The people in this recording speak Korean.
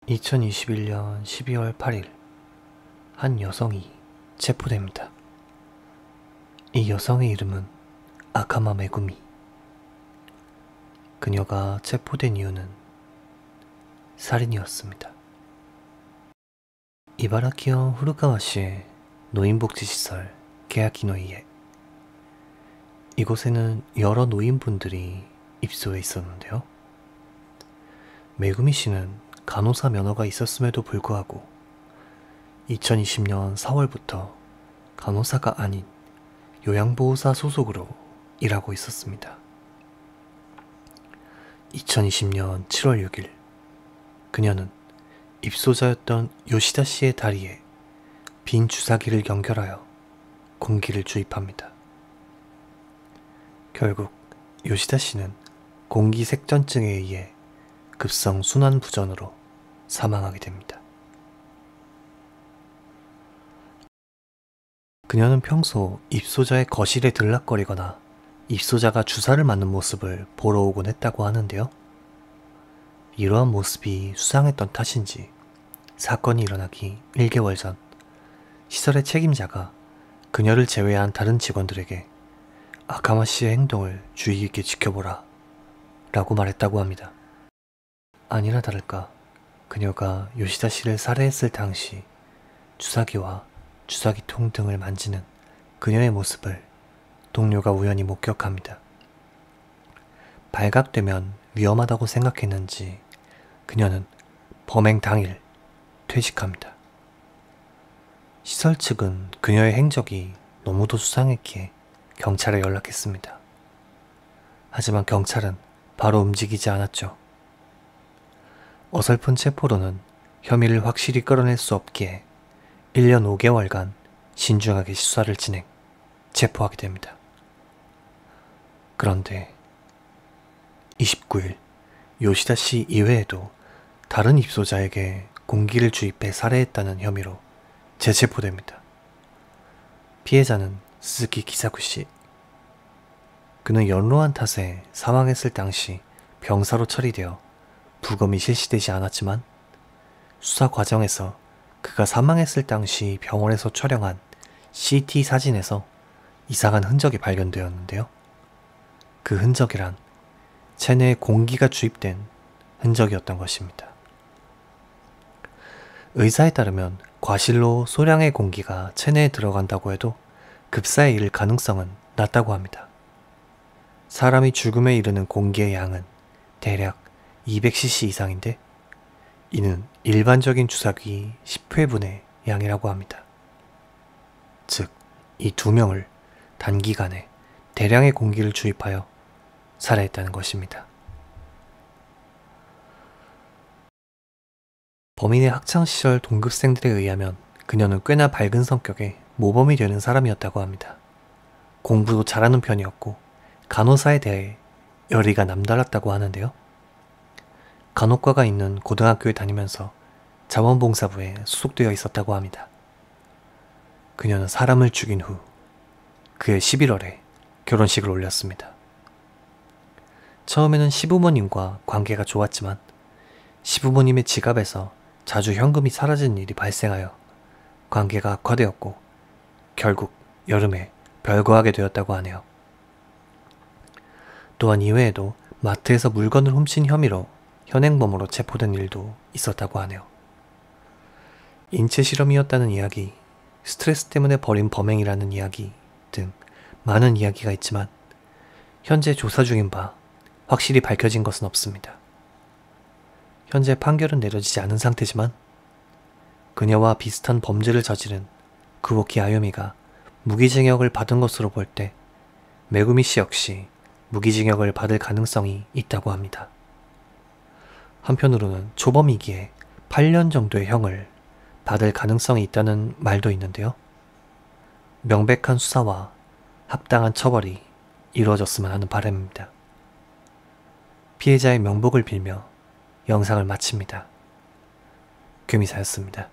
2021년 12월 8일 한 여성이 체포됩니다. 이 여성의 이름은 아카마 메구미. 그녀가 체포된 이유는 살인이었습니다. 이바라키현 후르카와시의 노인복지시설 게야키노이에, 이곳에는 여러 노인분들이 입소해 있었는데요. 메구미 씨는 간호사 면허가 있었음에도 불구하고 2020년 4월부터 간호사가 아닌 요양보호사 소속으로 일하고 있었습니다. 2020년 7월 6일, 그녀는 입소자였던 요시다 씨의 다리에 빈 주사기를 연결하여 공기를 주입합니다. 결국 요시다 씨는 공기색전증에 의해 급성 순환부전으로 사망하게 됩니다. 그녀는 평소 입소자의 거실에 들락거리거나 입소자가 주사를 맞는 모습을 보러 오곤 했다고 하는데요. 이러한 모습이 수상했던 탓인지 사건이 일어나기 1개월 전, 시설의 책임자가 그녀를 제외한 다른 직원들에게 아카마 씨의 행동을 주의 깊게 지켜보라 라고 말했다고 합니다. 아니나 다를까 그녀가 요시다 씨를 살해했을 당시 주사기와 주사기통 등을 만지는 그녀의 모습을 동료가 우연히 목격합니다. 발각되면 위험하다고 생각했는지 그녀는 범행 당일 퇴직합니다. 시설 측은 그녀의 행적이 너무도 수상했기에 경찰에 연락했습니다. 하지만 경찰은 바로 움직이지 않았죠. 어설픈 체포로는 혐의를 확실히 끌어낼 수 없기에 1년 5개월간 신중하게 수사를 진행, 체포하게 됩니다. 그런데 29일 요시다 씨 이외에도 다른 입소자에게 공기를 주입해 살해했다는 혐의로 재체포됩니다. 피해자는 스즈키 기사쿠 씨. 그는 연로한 탓에 사망했을 당시 병사로 처리되어 부검이 실시되지 않았지만 수사 과정에서 그가 사망했을 당시 병원에서 촬영한 CT 사진에서 이상한 흔적이 발견되었는데요. 그 흔적이란 체내에 공기가 주입된 흔적이었던 것입니다. 의사에 따르면 과실로 소량의 공기가 체내에 들어간다고 해도 급사에 이를 가능성은 낮다고 합니다. 사람이 죽음에 이르는 공기의 양은 대략 200cc 이상인데 이는 일반적인 주사기 10회분의 양이라고 합니다. 즉, 이 두 명을 단기간에 대량의 공기를 주입하여 살해했다는 것입니다. 범인의 학창시절 동급생들에 의하면 그녀는 꽤나 밝은 성격의 모범이 되는 사람이었다고 합니다. 공부도 잘하는 편이었고 간호사에 대해 열의가 남달랐다고 하는데요. 간호과가 있는 고등학교에 다니면서 자원봉사부에 소속되어 있었다고 합니다. 그녀는 사람을 죽인 후 그해 11월에 결혼식을 올렸습니다. 처음에는 시부모님과 관계가 좋았지만 시부모님의 지갑에서 자주 현금이 사라지는 일이 발생하여 관계가 악화되었고 결국 여름에 별거하게 되었다고 하네요. 또한 이외에도 마트에서 물건을 훔친 혐의로 현행범으로 체포된 일도 있었다고 하네요. 인체 실험이었다는 이야기, 스트레스 때문에 벌인 범행이라는 이야기 등 많은 이야기가 있지만 현재 조사 중인 바 확실히 밝혀진 것은 없습니다. 현재 판결은 내려지지 않은 상태지만 그녀와 비슷한 범죄를 저지른 구오키 아유미가 무기징역을 받은 것으로 볼 때 메구미 씨 역시 무기징역을 받을 가능성이 있다고 합니다. 한편으로는 초범이기에 8년 정도의 형을 받을 가능성이 있다는 말도 있는데요. 명백한 수사와 합당한 처벌이 이루어졌으면 하는 바람입니다. 피해자의 명복을 빌며 영상을 마칩니다. 규미사였습니다.